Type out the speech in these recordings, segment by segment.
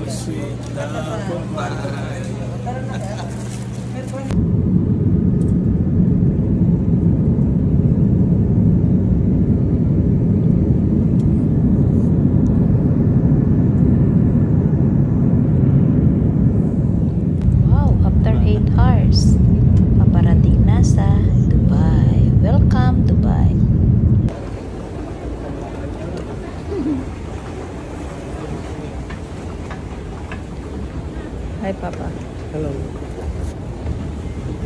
sweet love of mine. Wow, after 8 hours, paparating na sa Dubai. Welcome, Dubai. Hi, Papa. Hello.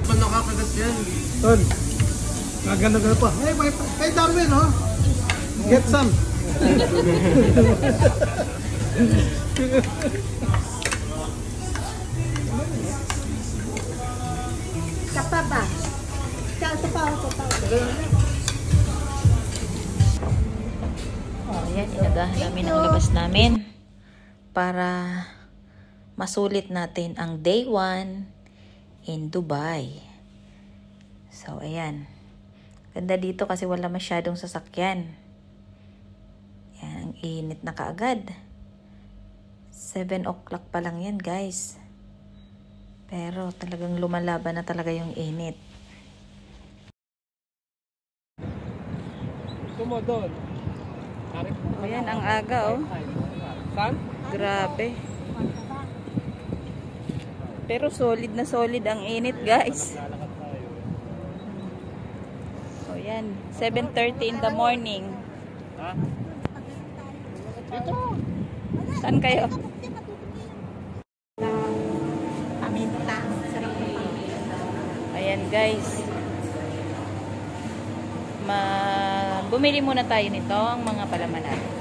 Paano kakagat yan? Tol, nagana-gana pa. Hey, Darwin, oh. Get some. Kapapa. Oh, yan, inagahan namin ang labas namin para masulit natin ang day 1 in Dubai. So, ayan. Ganda dito kasi wala masyadong sasakyan. Yan, ang init na kaagad. 7 o'clock pa lang yan, guys. Pero talagang lumalaban na talaga yung init. Tumodon. Ayan, ang aga, oh. Saan? Grabe. Pero solid na solid ang init, guys. So, yan. 7:30 in the morning. Ha? Dito. Saan kayo? Ayan, guys. Bumili muna tayo nito, ang mga palaman natin.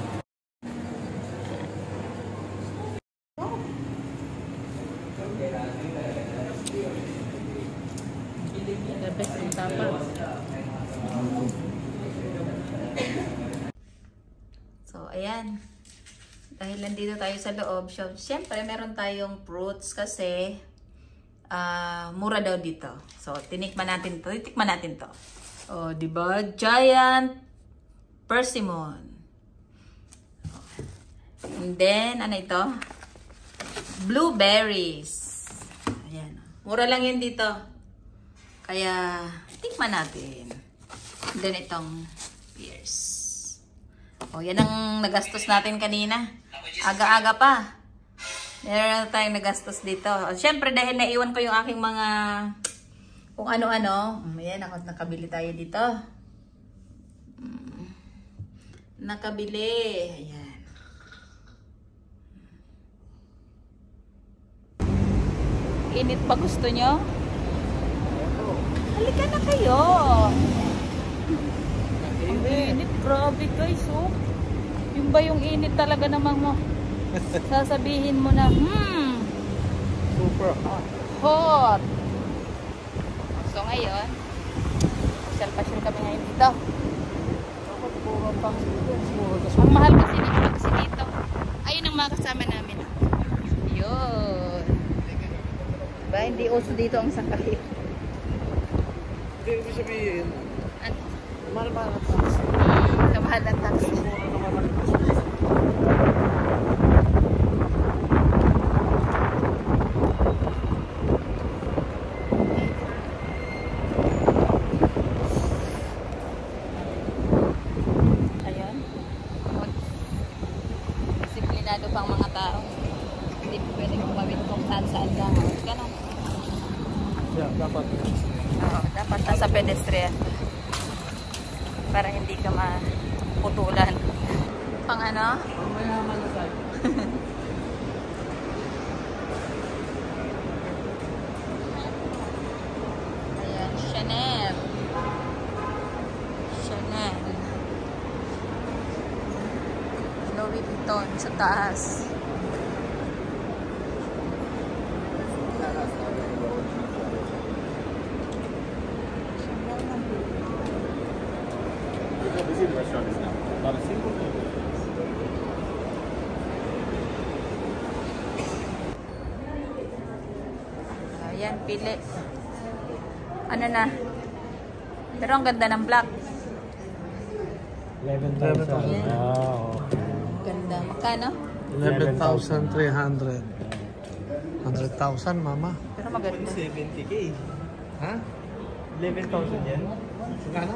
So, ayan. Dahil nandito tayo sa loob, so, syempre, meron tayong fruits kasi mura daw dito. So, titikman natin to. Oh, diba? Giant persimmon. And then, ano ito? Blueberries. Ayan. Mura lang yun dito. Kaya, tikman natin. Then, itong pears. O, yan ang nagastos natin kanina. Aga-aga pa. Meron na tayong nagastos dito. O, syempre, dahil naiwan ko yung aking mga kung ano-ano. Ayan, nakabili tayo dito. Nakabili. Ayan. Init pa gusto nyo? Halika na kayo. Ang init. Grabe guys, oh. Yung ba yung init talaga namang mo? Sasabihin mo na, Super hot. So ngayon, pasyal-pasyal kami ngayon dito. Ang mahal kasi ng taxi dito. Ayun ang mga kasama namin. Yun. Diba? Hindi uso dito ang sakay. Hindi, ibig sabihin, Ano? mahal-mahal ang taxi. Kamahal ng taxi. Ayan. Disiplinado pang mga tao. Hindi pwede gumawin kung saan-saan lang. Ganun. Yeah, dapat. Oo, dapat nasa pedestrian para hindi ka maputulan. Pang ano? Mayaman na tayo. Ayan, Chanel. Louis Vuitton sa taas. Busy the restaurant is now. Not a single thing. Ayan, pili. Ano na? Pero ang ganda ng black. 11,000. Ayan. Wow. Ganda. Magkano? 11,300. 100,000, mama. Pero maganda. 70K. Ha? 11,000 yan. Magkano?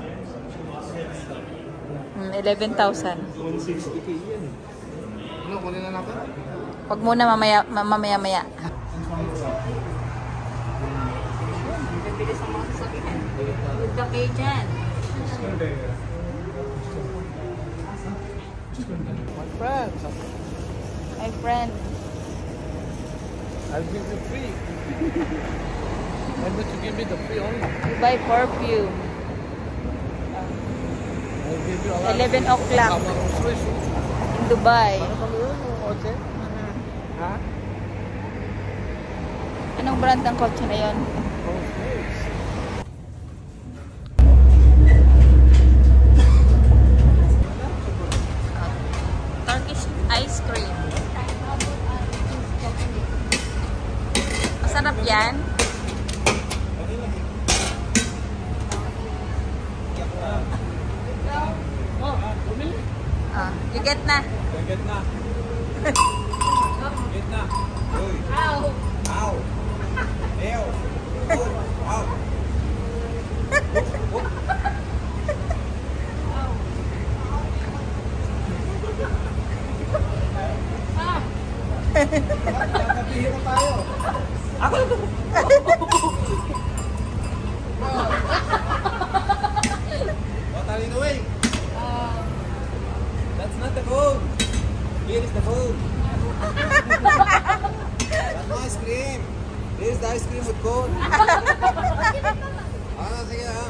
11,000. 160K yan. Ano, kunin na natin? Wag muna mamaya-maya. Bibilis ang mga sasakyan. Good ka kayo dyan. My friend, My friend. I'll give you free. Why don't you give me the free only? You buy perfume. I'll give you a lot 11 o'clock of groceries. in Dubai. Ano kami yun? Kotse? Ha? Anong brand ng kotse na yon? Groceries. Turkish ice cream. Masarap yan. You get na. Get na. Get na. Uy. Ow. Ow. Ew. Ow. Nakapihira tayo. Ako lang. What are you doing? That's not the phone. Here is the phone. That's no ice cream. Here's the ice cream with cone. Sige ha.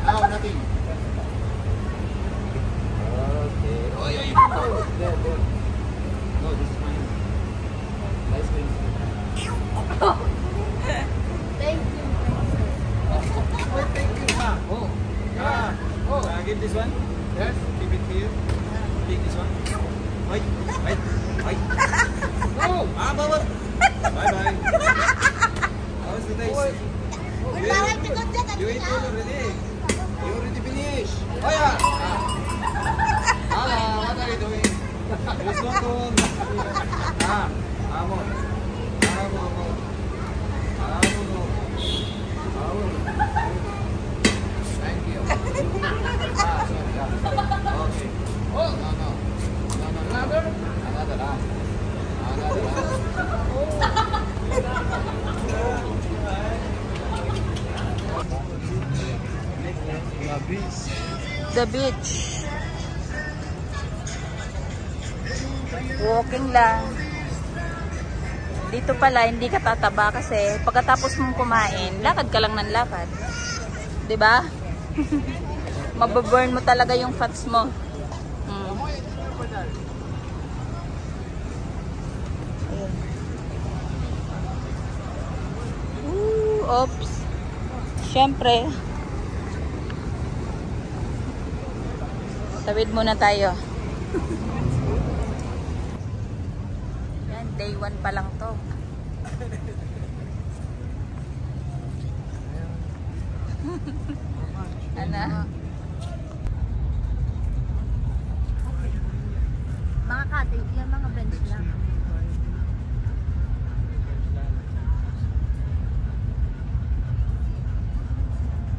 Now, nothing. Okay. Oh, yeah, there. No, this is mine. Ice cream. Thank you. Thank you. Give this one. Yes. Keep it here. Take this one. Ay. No. Bye. Bye. How's the taste? You ate food already. You already finished. Oh yeah. Hello. What are you doing? There's no phone. Amo. Thank you. Okay. Oh, no. Another. The beach. Walking lang. Dito pala hindi ka tataba kasi pagkatapos mong kumain, lakad ka lang ng lakad. 'Di ba? Mababurn mo talaga yung fats mo. Oops. Siyempre. Tawid muna tayo. Yan, day 1 pa lang to. Ano? Mga cottage yan, mga bench lang.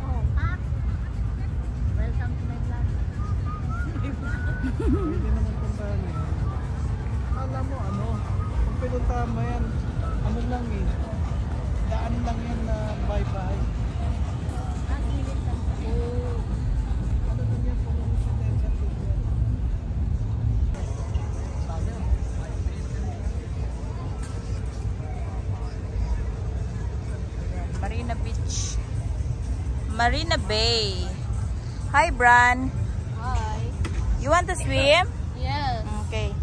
Oh, Pak! Welcome to my vlog. Pwede naman puntahan yan. Alam mo, kung pinuntahan mo yan, ano lang eh, daan lang yan na bye-bye. Ang init lang. Ano lang yan, kung residential din yan. Marina Beach. Marina Bay. Hi, Bran. Hi. You want to swim? Yes. Okay.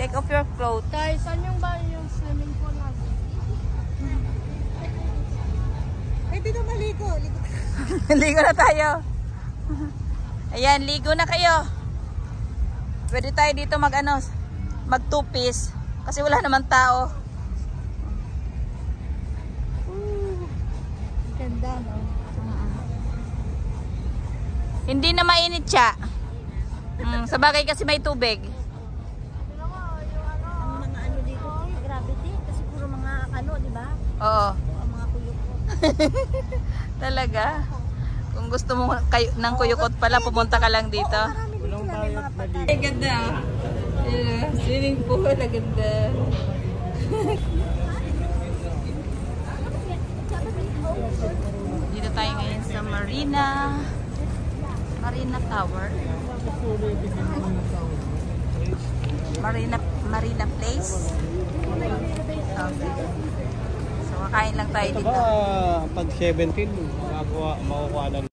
Take off your clothes. Guys, saan yung ba yung swimming pool natin? Pwede na maligo. Ligo na tayo. Ayan, ligo na kayo. Pwede tayo dito mag two piece. Kasi wala naman tao. Ganda, no? Hindi na mainit siya. Sa bagay kasi may tubig. Ang mga ano dito, gravity. Kasi puro mga ano, di ba? Oo. Ang mga kuyok. Talaga. Kung gusto mo ng kuyukot pala, pumunta ka lang dito. Walang bayad na dito. Ay, ganda. Swimming pool, ganda. Dito tayo ngayon sa Marina Tower. Marina Place. Okay. So, kakain lang tayo dito. Saka pag 17, makukuha ng